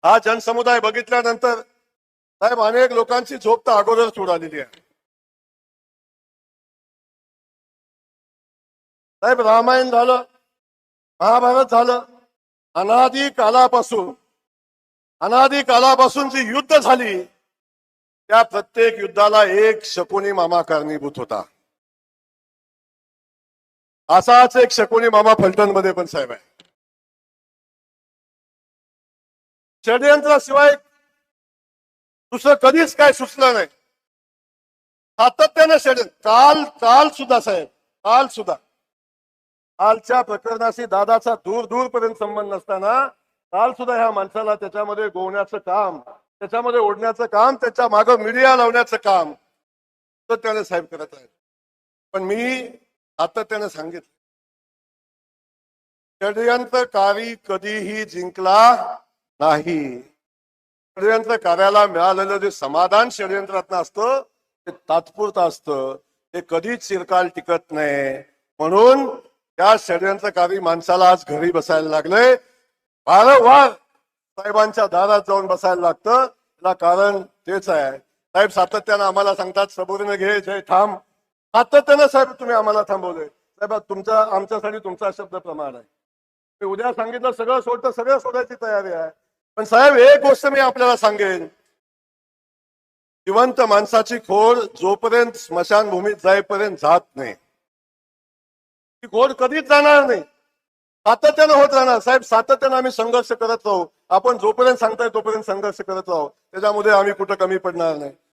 हा जनसमुदाय बघितल्यानंतर साहेब अनेक लोकांची झोप तर अगोदरच उडालेली आहे. साहेब रामायण झालं, महाभारत झालं, अनादी कालापासून जी युद्ध झाली त्या प्रत्येक युद्धाला एक शकुनी मामा कारणीभूत होता. असाच एक शकुनी मामा फलटण मध्ये पण साहेब आहे. षडयंत्राशिवाय दुसरं कधीच काय सुचलं नाही. सातत्याने षडयंत्र काल सुद्धा साहेब कालच्या प्रकरणाशी दादाचा दूरपर्यंत संबंध नसताना काल सुद्धा ह्या माणसाला त्याच्यामध्ये गोवण्याचं काम, त्याच्यामध्ये ओढण्याचं काम, त्याच्या मागं मीडिया लावण्याचं काम सातत्याने साहेब करत आहेत. पण मी सातत्याने सांगितलं षडयंत्रकारी कधीही जिंकला नाही. षडयंत्रकार्याला मिळालेलं जे समाधान षडयंत्रातनं असतं ते तात्पुरतं असतं, ते कधीच चिरकाल टिकत नाही. म्हणून त्या षडयंत्रकारी माणसाला आज घरी बसायला लागलंय. वारंवार साहेबांच्या दारात जाऊन बसायला लागतं. त्याला कारण तेच आहे. साहेब सातत्यानं आम्हाला सांगतात सबुरीने घे जय थांब. सातत्यानं साहेब तुम्ही आम्हाला थांबवलंय. साहेब आमच्यासाठी तुमचा शब्द प्रमाण आहे. मी उद्या सांगितलं सगळं सोडायची तयारी आहे. पण साहेब एक गोष्ट मी आपल्याला सांगेन, जिवंत माणसाची खोड जोपर्यंत स्मशानभूमीत जाईपर्यंत जात नाही, ती खोड कधीच जाणार नाही. सातत्यानं होत राहणार साहेब. सातत्यानं आम्ही संघर्ष करत राहू. आपण जोपर्यंत सांगताय तोपर्यंत संघर्ष करत राहू. त्याच्यामध्ये आम्ही कुठं कमी पडणार नाही.